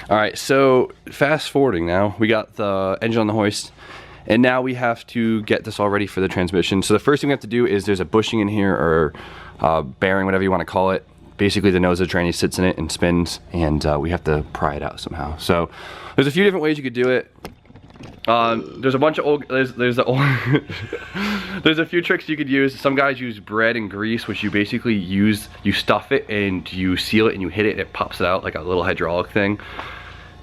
All right, so fast forwarding now, we got the engine on the hoist, and now we have to get this all ready for the transmission. So the first thing we have to do is there's a bushing in here, or bearing, whatever you want to call it. Basically the nose of the tranny sits in it and spins, and we have to pry it out somehow. So there's a few different ways you could do it. There's a bunch of old, there's a few tricks you could use. Some guys use bread and grease, which you basically use, you stuff it and you seal it and you hit it and it pops it out like a little hydraulic thing.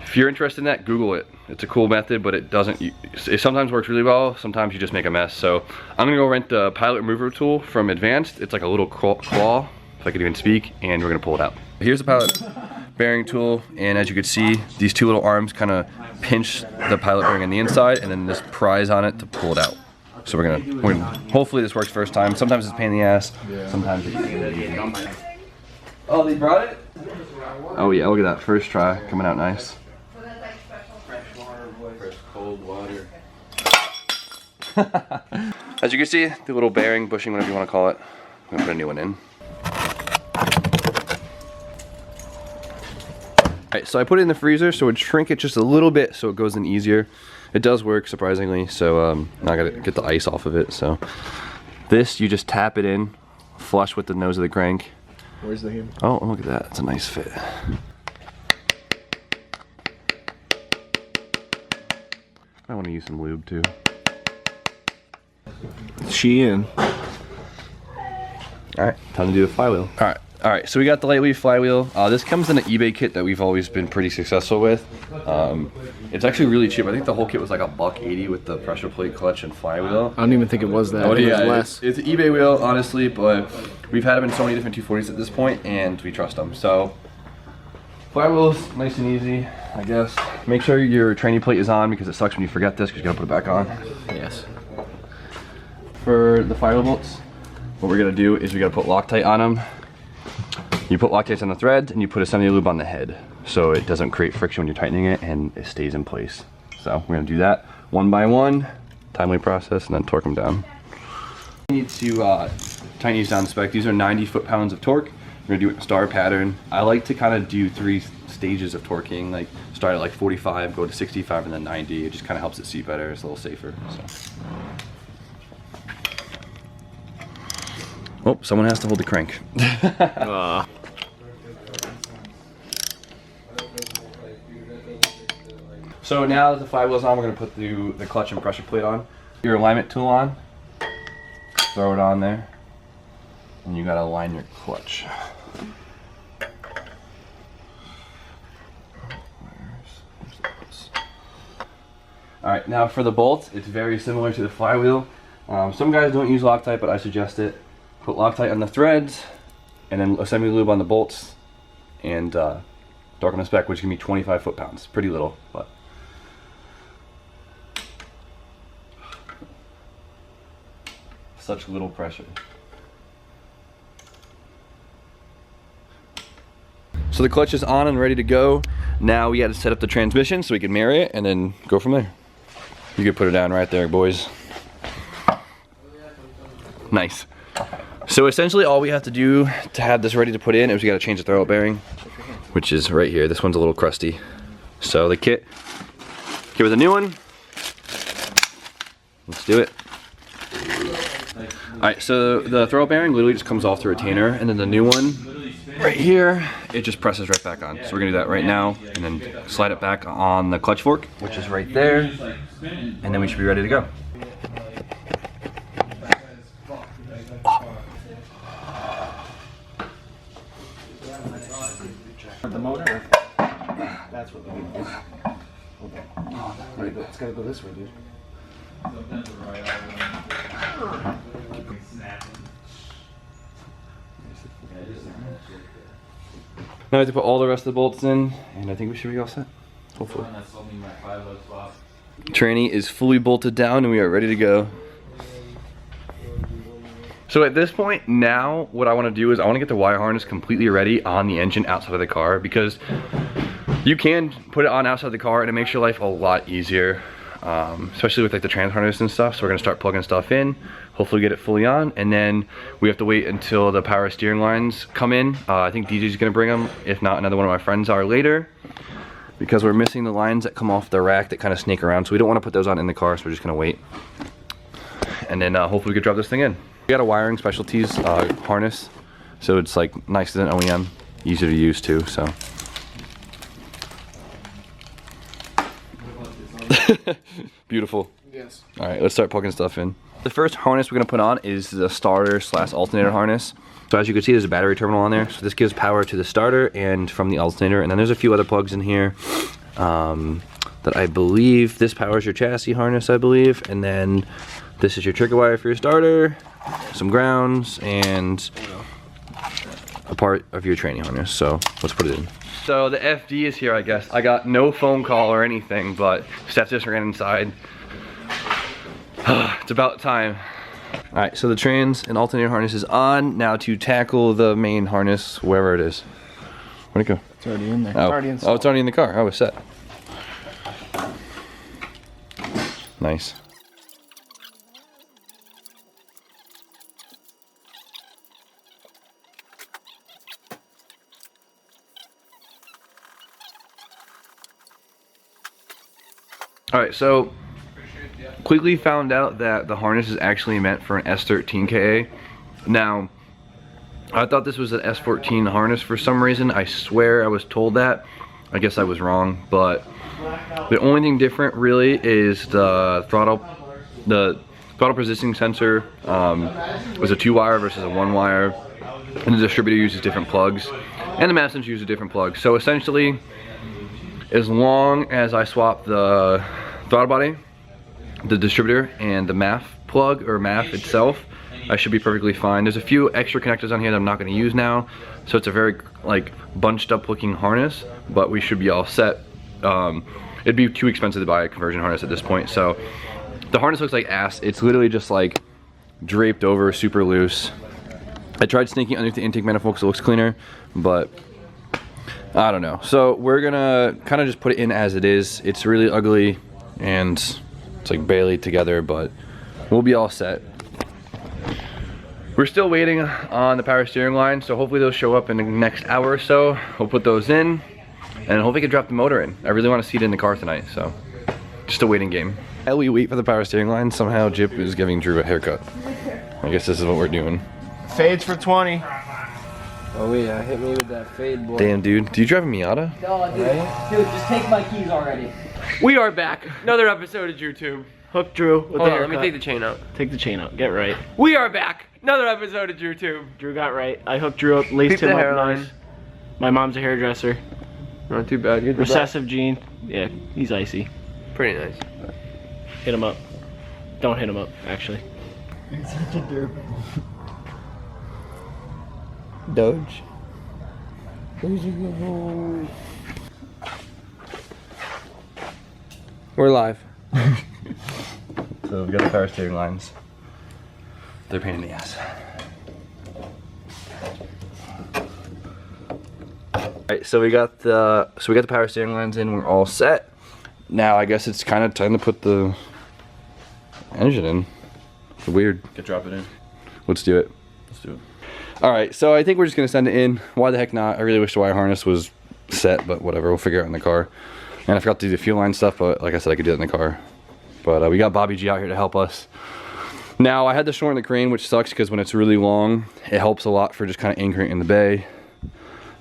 If you're interested in that, Google it. It's a cool method, but it sometimes works really well, sometimes you just make a mess. So I'm gonna go rent the pilot remover tool from Advanced. It's like a little claw, if I could even speak, and we're gonna pull it out. Here's the pilot bearing tool, and as you can see, these two little arms kind of pinch the pilot bearing on the inside, and then this pries on it to pull it out. So we're gonna hopefully this works first time. Sometimes it's a pain in the ass, sometimes it's Oh, they brought it? Oh yeah, look at that, first try, coming out nice. Fresh cold water. As you can see, the little bearing, bushing, whatever you want to call it, I'm gonna put a new one in. Alright, so I put it in the freezer so it would shrink it just a little bit so it goes in easier. It does work, surprisingly, so now I gotta get the ice off of it. So this, you just tap it in, flush with the nose of the crank. Where's the hammer? Oh, look at that, it's a nice fit. I want to use some lube too. She in. Alright, time to do the flywheel. Alright, so we got the lightweight flywheel. This comes in an eBay kit that we've always been pretty successful with. It's actually really cheap. I think the whole kit was like $1.80 with the pressure plate, clutch, and flywheel. I don't even think it was that. Oh, yeah, it was less. It's an eBay wheel, honestly, but we've had them in so many different 240s at this point, and we trust them. So, flywheel's nice and easy, I guess. Make sure your tranny plate is on because it sucks when you forget this because you gotta put it back on. Yes. For the flywheel bolts, what we're gonna do is we gotta put Loctite on them. You put Loctite on the threads and you put a semi-lube on the head so it doesn't create friction when you're tightening it and it stays in place. So we're gonna do that one by one, timely process, and then torque them down. You need to tighten these down to spec. These are 90 foot-pounds of torque. We're gonna do it in star pattern. I like to kind of do 3 stages of torquing, like start at like 45, go to 65, and then 90. It just kind of helps it seat better. It's a little safer. So. Oh, someone has to hold the crank. So now that the flywheel's on, we're gonna put the clutch and pressure plate on. Your alignment tool on, throw it on there, and you gotta align your clutch. Alright, now for the bolts, it's very similar to the flywheel. Some guys don't use Loctite, but I suggest it. Put Loctite on the threads, and then a semi-lube on the bolts, and torque on the spec, which can be 25 foot-pounds. Pretty little, but. Such little pressure. So the clutch is on and ready to go. Now we got to set up the transmission so we can marry it and then go from there. You can put it down right there, boys. Nice. So essentially all we have to do to have this ready to put in is we got to change the throwout bearing, which is right here. This one's a little crusty. So the kit with a new one. Let's do it. Alright, so the throwout bearing literally just comes off the retainer, and then the new one right here, it just presses right back on. So we're gonna do that right now, and then slide it back on the clutch fork, which is right there, and then we should be ready to go. The motor? That's what the motor is. Okay. Right, it's gotta go this way, dude. Now I have to put all the rest of the bolts in, and I think we should be all set, hopefully. Tranny is fully bolted down and we are ready to go. So at this point now, what I want to do is I want to get the wire harness completely ready on the engine outside of the car, because you can put it on outside the car and it makes your life a lot easier, especially with like the trans harness and stuff. So we're gonna start plugging stuff in, hopefully get it fully on, and then we have to wait until the power steering lines come in. I think DJ's gonna bring them, if not another one of my friends are later. because we're missing the lines that come off the rack that kind of snake around, so we don't want to put those on in the car, so we're just gonna wait. And then hopefully we can drop this thing in. We got a wiring specialties harness, so it's like nicer than OEM, easier to use too, so. Beautiful. Yes. All right, let's start plugging stuff in. The first harness we're gonna put on is the starter / alternator harness. So as you can see, there's a battery terminal on there. So this gives power to the starter and from the alternator. And then there's a few other plugs in here that I believe this powers your chassis harness, I believe. And then this is your trigger wire for your starter, some grounds, and a part of your training harness. So let's put it in. So the FD is here, I guess. I got no phone call or anything, but Steph just ran inside. It's about time. All right, so the trans and alternator harness is on. Now to tackle the main harness, wherever it is. Where'd it go? It's already in there. Oh, It's already installed. oh, it's already in the car. I was set. Nice. All right, so quickly found out that the harness is actually meant for an S13 KA. Now, I thought this was an S14 harness for some reason. I swear I was told that. I guess I was wrong, but the only thing different really is the throttle positioning sensor was a 2-wire versus a 1-wire, and the distributor uses different plugs, and the map sensor uses different plugs. So essentially, as long as I swap the throttle body, the distributor, and the MAF plug or MAF itself, I should be perfectly fine. There's a few extra connectors on here that I'm not going to use now, so it's a very like bunched up looking harness, but we should be all set. It'd be too expensive to buy a conversion harness at this point. So the harness looks like ass. It's literally just like draped over, super loose. I tried snaking underneath the intake manifold because it looks cleaner, but I don't know. So we're gonna kind of just put it in as it is. It's really ugly and it's like barely together, but we'll be all set. We're still waiting on the power steering line, so hopefully those show up in the next hour or so. We'll put those in, and hopefully we can drop the motor in. I really want to see it in the car tonight, so just a waiting game. While we wait for the power steering line, somehow Jip is giving Drew a haircut. I guess this is what we're doing. Fades for 20. Oh yeah, hit me with that fade, boy. Damn, dude. Do you drive a Miata? Oh, dude, just take my keys already. We are back. Another episode of DrewTube. Hook Drew with Hold the on, haircut. let me take the chain out. Take the chain out. Get right. We are back. Another episode of DrewTube. Drew got right. I hooked Drew up, laced Keep him the up hairline. nice. My mom's a hairdresser. Not too bad. Good. Recessive gene. Yeah, he's icy. Pretty nice. Hit him up. Don't hit him up, actually. It's such a derp. Doge. Where's your good boy? We're live. So we've got the power steering lines. They're a pain in the ass. Alright, so we got the power steering lines in, we're all set. Now I guess it's kind of time to put the engine in. It's weird. Drop it in. Let's do it. Let's do it. Alright, so I think we're just gonna send it in. Why the heck not? I really wish the wire harness was set, but whatever, we'll figure it out in the car. And I forgot to do the fuel line stuff, but like I said, I could do it in the car. But we got Bobby G out here to help us. Now I had to shorten the crane, which sucks because when it's really long, it helps a lot for just kind of anchoring in the bay.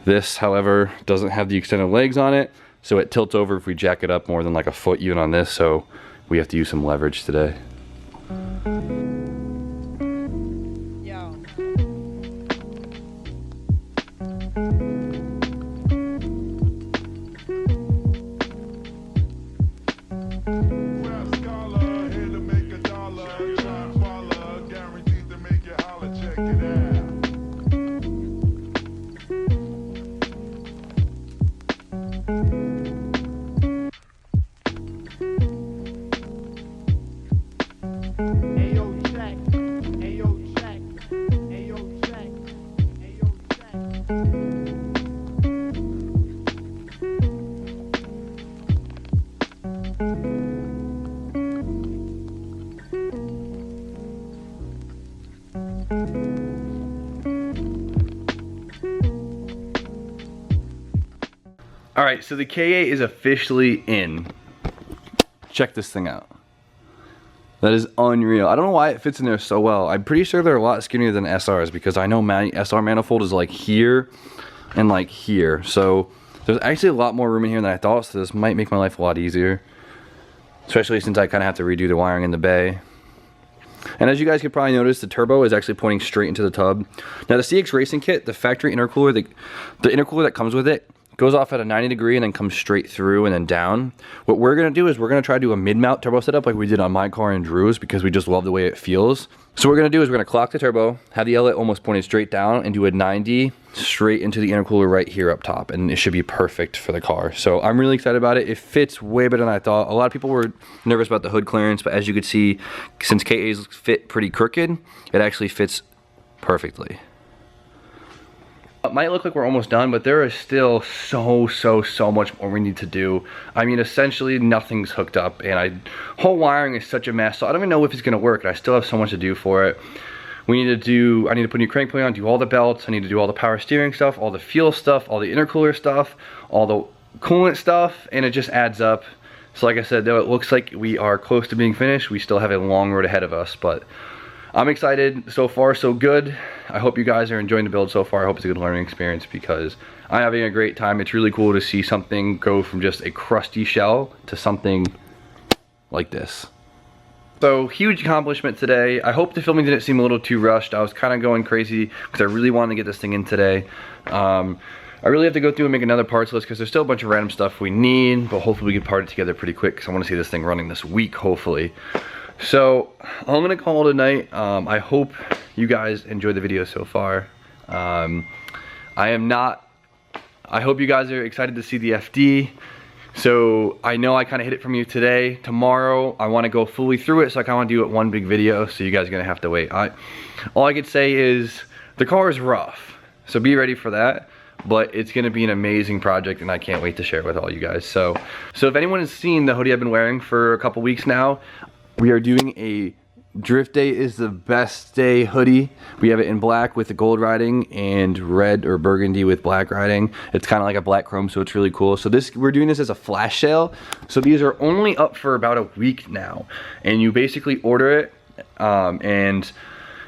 This, however, doesn't have the extended legs on it, so it tilts over if we jack it up more than like a foot even on this, so we have to use some leverage today. All right, so the K8 is officially in. Check this thing out. That is unreal. I don't know why it fits in there so well. I'm pretty sure they're a lot skinnier than SRs because I know SR manifold is like here and like here. So there's actually a lot more room in here than I thought, so this might make my life a lot easier. Especially since I kind of have to redo the wiring in the bay. And as you guys could probably notice, the turbo is actually pointing straight into the tub. Now the CX Racing Kit, the factory intercooler, the intercooler that comes with it, goes off at a 90 degree and then comes straight through and then down. What we're gonna do is we're gonna try to do a mid-mount turbo setup like we did on my car and Drew's because we just love the way it feels. So what we're gonna do is we're gonna clock the turbo, have the outlet almost pointed straight down and do a 90 straight into the intercooler right here up top, and it should be perfect for the car. So I'm really excited about it. It fits way better than I thought. A lot of people were nervous about the hood clearance, but as you could see, since K8s fit pretty crooked, it actually fits perfectly. It might look like we're almost done, but there is still so much more we need to do. I mean, essentially nothing's hooked up, and whole wiring is such a mess, so I don't even know if it's gonna work, and I still have so much to do for it. I need to put a new crank pulley on, do all the belts, I need to do all the power steering stuff, all the fuel stuff, all the intercooler stuff, all the coolant stuff, and it just adds up. So like I said, though it looks like we are close to being finished, we still have a long road ahead of us, but I'm excited. So far so good. I hope you guys are enjoying the build so far. I hope it's a good learning experience because I'm having a great time. It's really cool to see something go from just a crusty shell to something like this. So huge accomplishment today. I hope the filming didn't seem a little too rushed. I was kind of going crazy because I really wanted to get this thing in today. I really have to go through and make another parts list because there's still a bunch of random stuff we need, but hopefully we can part it together pretty quick because I want to see this thing running this week, hopefully. So I'm gonna call it a night. I hope you guys enjoyed the video so far. I hope you guys are excited to see the FD. So I know I kind of hid it from you today. Tomorrow I want to go fully through it, so I kind of want to do it one big video, so you guys are gonna have to wait. All I could say is the car is rough, so be ready for that. But it's gonna be an amazing project, and I can't wait to share it with all you guys. So if anyone has seen the hoodie I've been wearing for a couple weeks now, we are doing a Drift Day is the best day hoodie. We have it in black with the gold writing and red or burgundy with black writing. It's kind of like a black chrome, so it's really cool. So we're doing this as a flash sale. So these are only up for about a week now, and you basically order it, and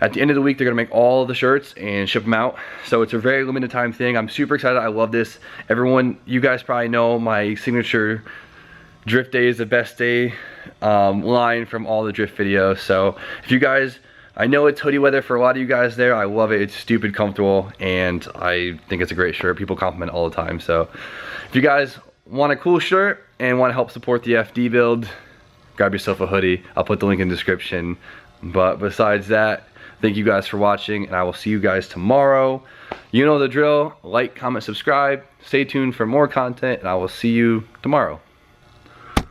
at the end of the week they're gonna make all the shirts and ship them out. So it's a very limited time thing. I'm super excited. I love this. Everyone, you guys probably know my signature Drift Day is the best day line from all the drift videos. So if you guys, I know it's hoodie weather for a lot of you guys there. I love it. It's stupid comfortable, and I think it's a great shirt. People compliment all the time. So if you guys want a cool shirt and want to help support the FD build, grab yourself a hoodie. I'll put the link in the description. But besides that, thank you guys for watching, and I will see you guys tomorrow. You know the drill. Like, comment, subscribe. Stay tuned for more content, and I will see you tomorrow.